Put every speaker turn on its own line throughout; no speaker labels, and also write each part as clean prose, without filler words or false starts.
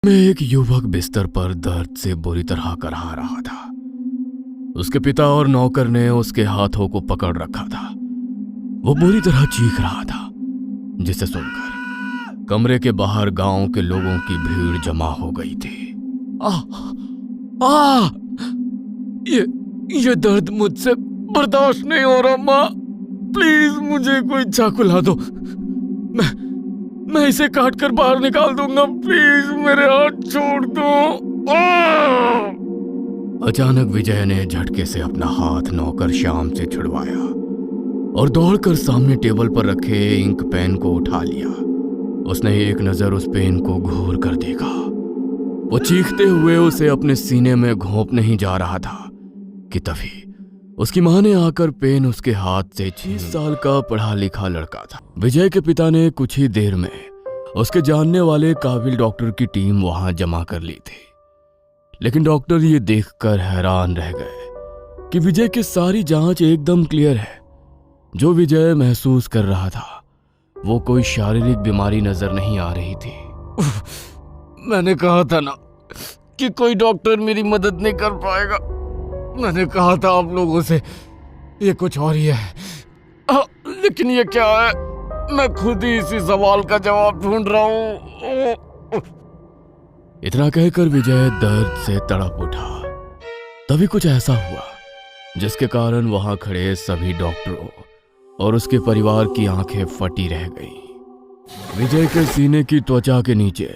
में एक युवक बिस्तर पर दर्द से बुरी तरह करहा रहा था। उसके पिता और नौकर ने उसके हाथों को पकड़ रखा था। वो बुरी तरह चीख रहा था, जिसे सुनकर कमरे के बाहर गांव के लोगों की भीड़ जमा हो गई थी। आ, ये दर्द मुझसे बर्दाश्त नहीं हो रहा। माँ, प्लीज मुझे कोई चाकू ला दो। मैं इसे काट कर बाहर निकाल दूंगा। प्लीज मेरे हाथ छोड़ दो। अचानक विजय ने झटके से अपना हाथ नौकर श्याम से छुड़वाया और दौड़कर सामने टेबल पर रखे इंक पेन को उठा लिया। उसने एक नजर उस पेन को घूर कर देखा। वो चीखते हुए उसे अपने सीने में घोंपने ही जा रहा था कि तभी उसकी मां ने आकर पेन उसके हाथ से 6 साल का पढ़ा लिखा लड़का था। विजय के पिता ने कुछ ही देर में उसके जानने वाले काबिल डॉक्टर की टीम वहां जमा कर ली थी। लेकिन डॉक्टर ये देखकर हैरान रह गए कि विजय की सारी जांच एकदम क्लियर है। जो विजय महसूस कर रहा था वो कोई शारीरिक बीमारी नजर नहीं आ रही थी। मैंने कहा था ना कि कोई डॉक्टर मेरी मदद नहीं कर पाएगा। मैंने कहा था आप लोगों से, ये कुछ और ही है। लेकिन ये क्या है? मैं खुद ही इसी सवाल का जवाब ढूंढ रहा हूं। इतना कहकर विजय दर्द से तड़प उठा। तभी कुछ ऐसा हुआ जिसके कारण वहां खड़े सभी डॉक्टरों और उसके परिवार की आंखें फटी रह गईं। विजय के सीने की त्वचा के नीचे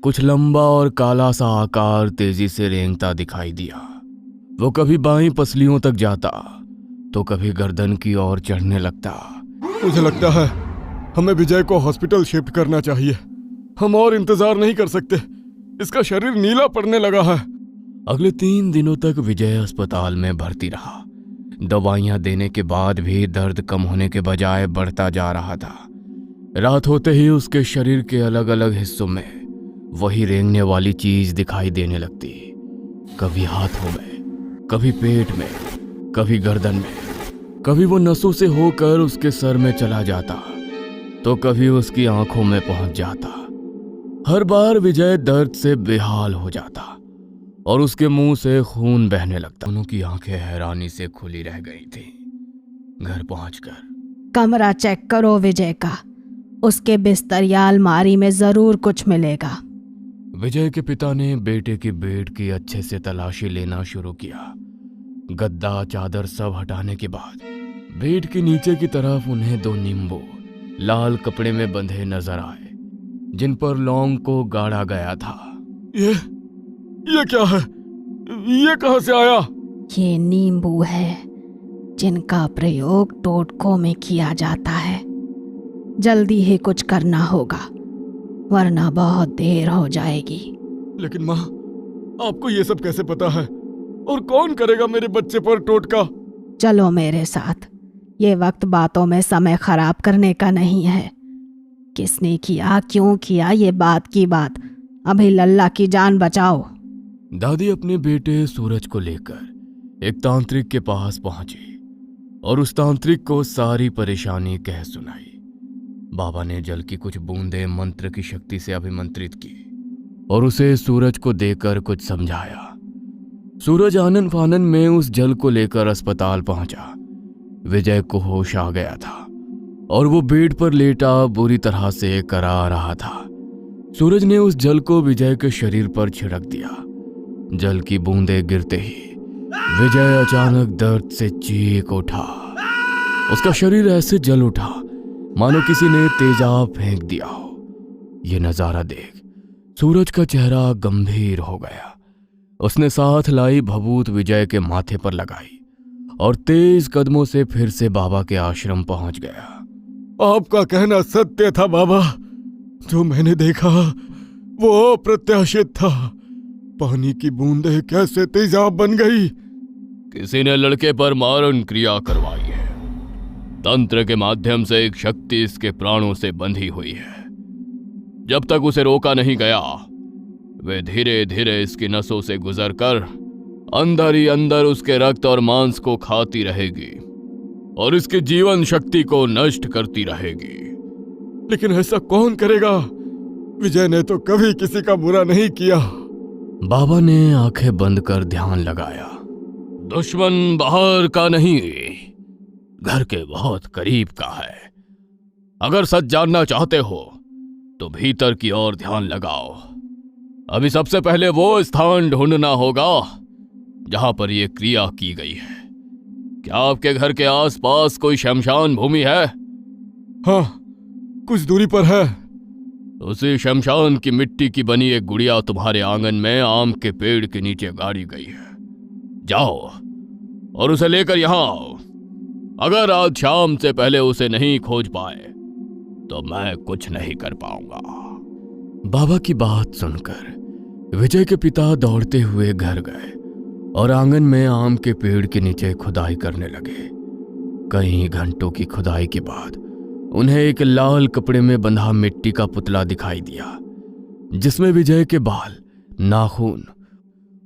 कुछ लंबा और काला सा आकार तेजी से रेंगता दिखाई दिया। वो कभी बाईं पसलियों तक जाता तो कभी गर्दन की ओर चढ़ने लगता।
मुझे लगता है हमें विजय को हॉस्पिटल शिफ्ट करना चाहिए। हम और इंतजार नहीं कर सकते। इसका शरीर नीला पड़ने लगा है।
अगले 3 दिनों तक विजय अस्पताल में भर्ती रहा। दवाइयां देने के बाद भी दर्द कम होने के बजाय बढ़ता जा रहा था। रात होते ही उसके शरीर के अलग अलग हिस्सों में वही रेंगने वाली चीज दिखाई देने लगती। कभी हाथों में, कभी पेट में, कभी गर्दन में, कभी वो नसों से होकर उसके सर में चला जाता तो कभी उसकी आंखों में पहुंच जाता। हर बार विजय दर्द से बेहाल हो जाता और उसके मुंह से खून बहने लगता। दोनों की आंखें हैरानी से खुली रह गई थी। घर पहुंचकर
कमरा चेक करो विजय का। उसके बिस्तर या अलमारी में जरूर कुछ मिलेगा।
विजय के पिता ने बेटे की बेड की अच्छे से तलाशी लेना शुरू किया। गद्दा चादर सब हटाने के बाद बेड के नीचे की तरफ उन्हें 2 नींबू लाल कपड़े में बंधे नजर आए, जिन पर लौंग को गाड़ा गया था।
ये क्या है? ये कहां से आया?
ये नींबू है जिनका प्रयोग टोटकों में किया जाता है। जल्दी ही कुछ करना होगा वरना बहुत देर हो जाएगी।
लेकिन माँ, आपको ये सब कैसे पता है? और कौन करेगा मेरे बच्चे पर टोटका?
चलो मेरे साथ। ये वक्त बातों में समय खराब करने का नहीं है। किसने किया, क्यों किया, ये बात की बात। अभी लल्ला की जान बचाओ।
दादी अपने बेटे सूरज को लेकर एक तांत्रिक के पास पहुंची और उस तांत्रिक को सारी परेशानी कह सुनाई। बाबा ने जल की कुछ बूंदें मंत्र की शक्ति से अभिमंत्रित की और उसे सूरज को देकर कुछ समझाया। सूरज आनन फानन में उस जल को लेकर अस्पताल पहुंचा। विजय को होश आ गया था और वो बेड पर लेटा बुरी तरह से करा रहा था। सूरज ने उस जल को विजय के शरीर पर छिड़क दिया। जल की बूंदें गिरते ही विजय अचानक दर्द से चीख उठा। उसका शरीर ऐसे जल उठा मानो किसी ने तेजाब फेंक दिया हो। ये नजारा देख सूरज का चेहरा गंभीर हो गया। उसने साथ लाई भभूत विजय के माथे पर लगाई और तेज कदमों से फिर से बाबा के आश्रम पहुंच गया।
आपका कहना सत्य था बाबा। जो मैंने देखा वो अप्रत्याशित था। पानी की बूंदें कैसे तेजाब बन गई?
किसी ने लड़के पर मारण क्रिया करवाई है। तंत्र के माध्यम से एक शक्ति इसके प्राणों से बंधी हुई है। जब तक उसे रोका नहीं गया वे धीरे धीरे इसकी नसों से गुजरकर अंदर ही अंदर उसके रक्त और मांस को खाती रहेगी और इसकी जीवन शक्ति को नष्ट करती रहेगी।
लेकिन ऐसा कौन करेगा? विजय ने तो कभी किसी का बुरा नहीं किया।
बाबा ने आंखें बंद कर ध्यान लगाया। दुश्मन बाहर का नहीं, घर के बहुत करीब का है। अगर सच जानना चाहते हो तो भीतर की ओर ध्यान लगाओ। अभी सबसे पहले वो स्थान ढूंढना होगा जहां पर यह क्रिया की गई है। क्या आपके घर के आसपास कोई शमशान भूमि है?
हाँ, कुछ दूरी पर है।
उसी शमशान की मिट्टी की बनी एक गुड़िया तुम्हारे आंगन में आम के पेड़ के नीचे गाड़ी गई है। जाओ और उसे लेकर यहां आओ। अगर आज शाम से पहले उसे नहीं खोज पाए तो मैं कुछ नहीं कर पाऊंगा। बाबा की बात सुनकर विजय के पिता दौड़ते हुए घर गए और आंगन में आम के पेड़ के नीचे खुदाई करने लगे। कई घंटों की खुदाई के बाद उन्हें एक लाल कपड़े में बंधा मिट्टी का पुतला दिखाई दिया, जिसमें विजय के बाल, नाखून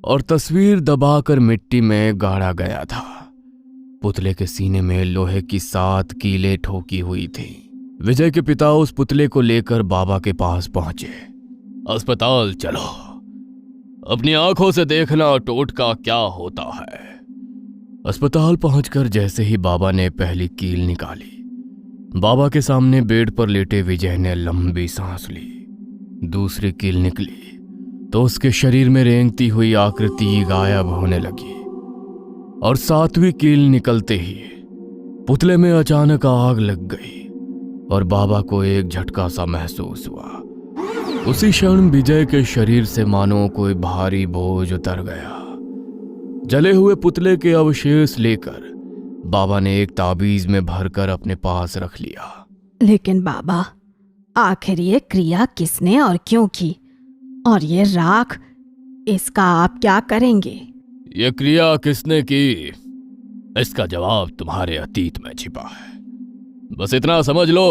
और तस्वीर दबाकर मिट्टी में गाड़ा गया था। पुतले के सीने में लोहे की 7 कीलें ठोकी हुई थी। विजय के पिता उस पुतले को लेकर बाबा के पास पहुंचे। अस्पताल चलो, अपनी आंखों से देखना टोटका क्या होता है। अस्पताल पहुंचकर जैसे ही बाबा ने पहली कील निकाली, बाबा के सामने बेड पर लेटे विजय ने लंबी सांस ली। दूसरी कील निकली तो उसके शरीर में रेंगती हुई आकृति गायब होने लगी और 7वीं कील निकलते ही पुतले में अचानक आग लग गई और बाबा को एक झटका सा महसूस हुआ। उसी क्षण विजय के शरीर से मानो कोई भारी बोझ उतर गया। जले हुए पुतले के अवशेष लेकर बाबा ने एक ताबीज में भरकर अपने पास रख लिया।
लेकिन बाबा, आखिर ये क्रिया किसने और क्यों की? और ये राख, इसका आप क्या करेंगे?
ये क्रिया किसने की, इसका जवाब तुम्हारे अतीत में छिपा है। बस इतना समझ लो,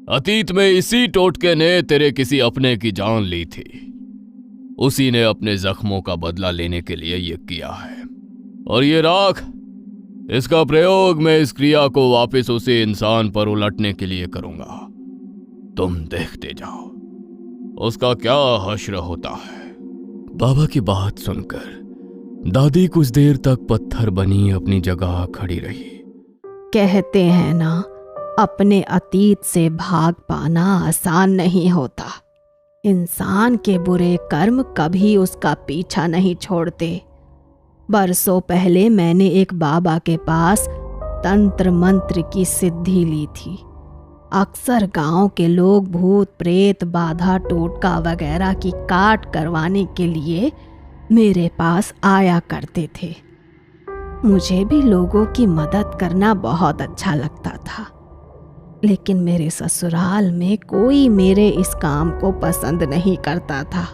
अतीत में इसी टोटके ने तेरे किसी अपने की जान ली थी। उसी ने अपने जख्मों का बदला लेने के लिए ये किया है। और ये राख, इसका प्रयोग मैं इस क्रिया को वापस उसी इंसान पर उलटने के लिए करूंगा। तुम देखते जाओ उसका क्या हश्र होता है। बाबा की बात सुनकर दादी कुछ देर तक पत्थर बनी अपनी जगह खड़ी रही।
कहते हैं ना, अपने अतीत से भाग पाना आसान नहीं होता। इंसान के बुरे कर्म कभी उसका पीछा नहीं छोड़ते। बरसों पहले मैंने एक बाबा के पास तंत्र मंत्र की सिद्धि ली थी। अक्सर गांव के लोग भूत प्रेत, बाधा, टोटका वगैरह की काट करवाने के लिए मेरे पास आया करते थे। मुझे भी लोगों की मदद करना बहुत अच्छा लगता था, लेकिन मेरे ससुराल में कोई मेरे इस काम को पसंद नहीं करता था।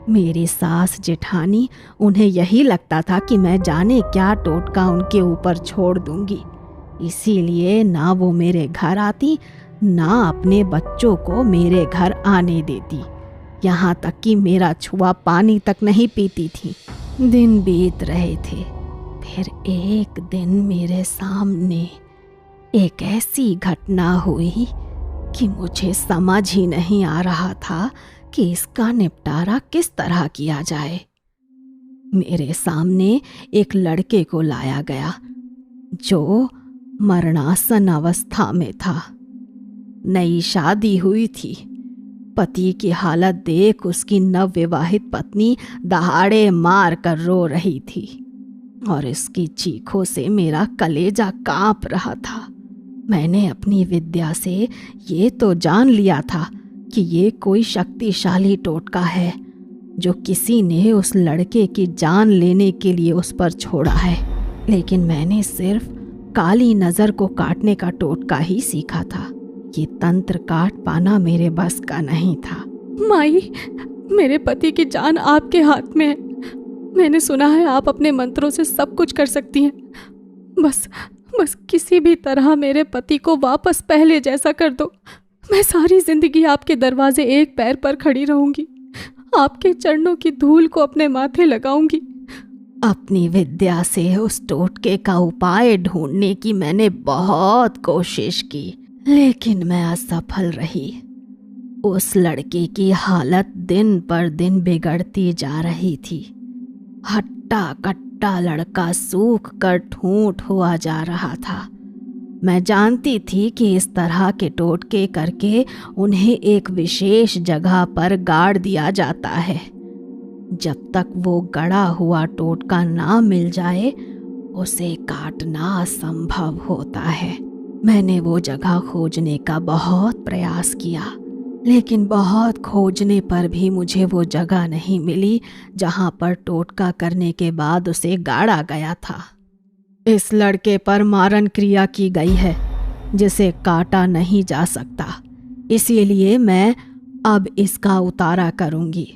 मेरी सास जेठानी, उन्हें यही लगता था कि मैं जाने क्या टोटका उनके ऊपर छोड़ दूंगी। इसीलिए ना वो मेरे घर आती, ना अपने बच्चों को मेरे घर आने देती। यहाँ तक कि मेरा छुआ पानी तक नहीं पीती थी। दिन बीत रहे थे, फिर एक दिन मेरे सामने एक ऐसी घटना हुई कि मुझे समझ ही नहीं आ रहा था कि इसका निपटारा किस तरह किया जाए। मेरे सामने एक लड़के को लाया गया जो मरणासन अवस्था में था। नई शादी हुई थी। पति की हालत देख उसकी नवविवाहित पत्नी दहाड़े मार कर रो रही थी और इसकी चीखों से मेरा कलेजा कांप रहा था। मैंने अपनी विद्या से ये तो जान लिया था कि ये कोई शक्तिशाली टोटका है जो किसी ने उस लड़के की जान लेने के लिए उस पर छोड़ा है, लेकिन मैंने सिर्फ काली नज़र को काटने का टोटका ही सीखा था। ये तंत्र काट पाना मेरे बस का नहीं था।
माई, मेरे पति की जान आपके हाथ में है। मैंने सुना है आप अपने मंत्रों से सब कुछ कर सकती हैं। बस किसी भी तरह मेरे पति को वापस पहले जैसा कर दो। मैं सारी जिंदगी आपके दरवाजे एक पैर पर खड़ी रहूंगी। आपके चरणों की धूल को अपने माथे लगाऊंगी।
अपनी विद्या से उस टोटके का उपाय ढूंढने की मैंने बहुत कोशिश की, लेकिन मैं असफल रही। उस लड़के की हालत दिन पर दिन बिगड़ती जा रही थी। हट्टा कट्टा लड़का सूख कर ठूंठ हुआ जा रहा था। मैं जानती थी कि इस तरह के टोटके करके उन्हें एक विशेष जगह पर गाड़ दिया जाता है। जब तक वो गड़ा हुआ टोटका ना मिल जाए उसे काटना असंभव होता है। मैंने वो जगह खोजने का बहुत प्रयास किया, लेकिन बहुत खोजने पर भी मुझे वो जगह नहीं मिली जहां पर टोटका करने के बाद उसे गाड़ा गया था। इस लड़के पर मारण क्रिया की गई है जिसे काटा नहीं जा सकता, इसीलिए मैं अब इसका उतारा करूंगी।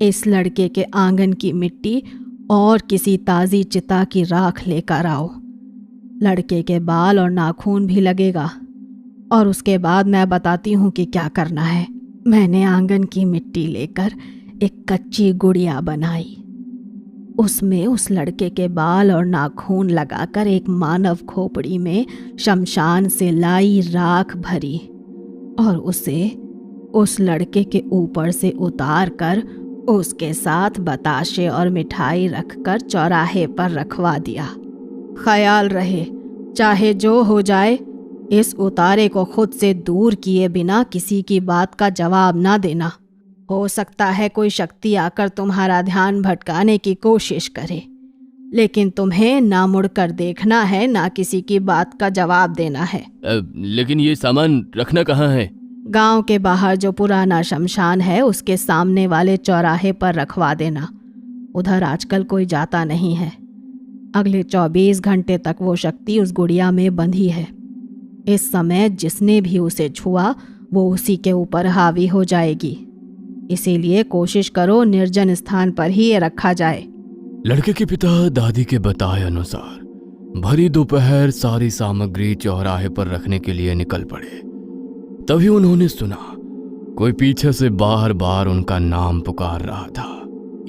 इस लड़के के आंगन की मिट्टी और किसी ताज़ी चिता की राख लेकर आओ। लड़के के बाल और नाखून भी लगेगा और उसके बाद मैं बताती हूँ कि क्या करना है। मैंने आंगन की मिट्टी लेकर एक कच्ची गुड़िया बनाई। उसमें उस लड़के के बाल और नाखून लगाकर एक मानव खोपड़ी में शमशान से लाई राख भरी और उसे उस लड़के के ऊपर से उतार कर उसके साथ बताशे और मिठाई रखकर चौराहे पर रखवा दिया। ख्याल रहे, चाहे जो हो जाए, इस उतारे को खुद से दूर किए बिना किसी की बात का जवाब ना देना। हो सकता है कोई शक्ति आकर तुम्हारा ध्यान भटकाने की कोशिश करे, लेकिन तुम्हें ना मुड़कर देखना है, ना किसी की बात का जवाब देना है।
लेकिन ये सामान रखना कहाँ है?
गांव के बाहर जो पुराना शमशान है उसके सामने वाले चौराहे पर रखवा देना। उधर आजकल कोई जाता नहीं है। अगले 24 घंटे तक वो शक्ति उस गुड़िया में बंधी है। इस समय जिसने भी उसे छुआ वो उसी के ऊपर हावी हो जाएगी, इसीलिए कोशिश करो निर्जन स्थान पर ही ये रखा जाए।
लड़के के पिता दादी के बताए अनुसार भरी दोपहर सारी सामग्री चौराहे पर रखने के लिए निकल पड़े। तभी उन्होंने सुना कोई पीछे से बार बार उनका नाम पुकार रहा था।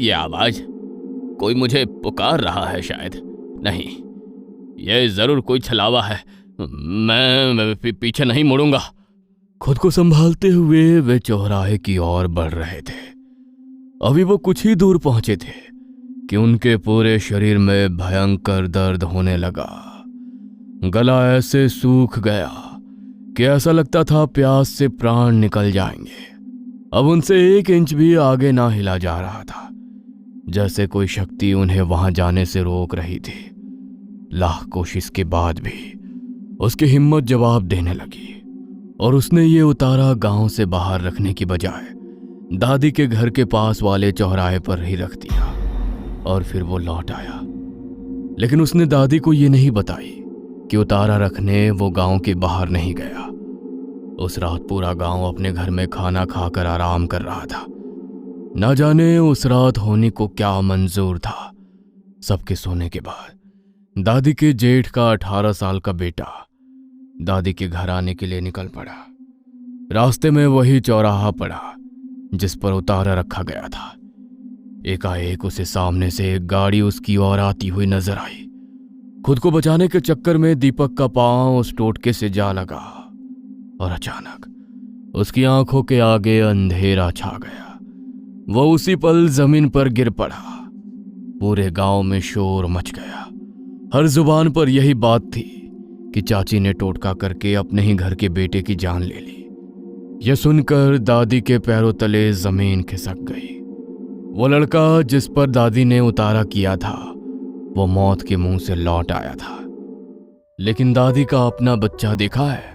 ये आवाज कोई मुझे पुकार रहा है शायद। नहीं, यह जरूर कोई छलावा है। मैं पीछे नहीं मुड़ूंगा। खुद को संभालते हुए वे चौराहे की ओर बढ़ रहे थे। अभी वो कुछ ही दूर पहुंचे थे कि उनके पूरे शरीर में भयंकर दर्द होने लगा। गला ऐसे सूख गया कि ऐसा लगता था प्यास से प्राण निकल जाएंगे। अब उनसे 1 इंच भी आगे ना हिला जा रहा था, जैसे कोई शक्ति उन्हें वहां जाने से रोक रही थी। लाख कोशिश के बाद भी उसकी हिम्मत जवाब देने लगी और उसने ये उतारा गांव से बाहर रखने की बजाय दादी के घर के पास वाले चौराहे पर ही रख दिया और फिर वो लौट आया। लेकिन उसने दादी को ये नहीं बताई कि उतारा रखने वो गांव के बाहर नहीं गया। उस रात पूरा गांव अपने घर में खाना खाकर आराम कर रहा था। ना जाने उस रात होनी को क्या मंजूर था। सबके सोने के बाद दादी के जेठ का 18 साल का बेटा दादी के घर आने के लिए निकल पड़ा। रास्ते में वही चौराहा पड़ा जिस पर उतारा रखा गया था। एकाएक उसे सामने से एक गाड़ी उसकी ओर आती हुई नजर आई। खुद को बचाने के चक्कर में दीपक का पांव उस टोटके से जा लगा और अचानक उसकी आंखों के आगे अंधेरा छा गया। वो उसी पल जमीन पर गिर पड़ा। पूरे गांव में शोर मच गया। हर जुबान पर यही बात थी कि चाची ने टोटका करके अपने ही घर के बेटे की जान ले ली। यह सुनकर दादी के पैरों तले जमीन खिसक गई। वो लड़का जिस पर दादी ने उतारा किया था वो मौत के मुंह से लौट आया था। लेकिन दादी का अपना बच्चा देखा है,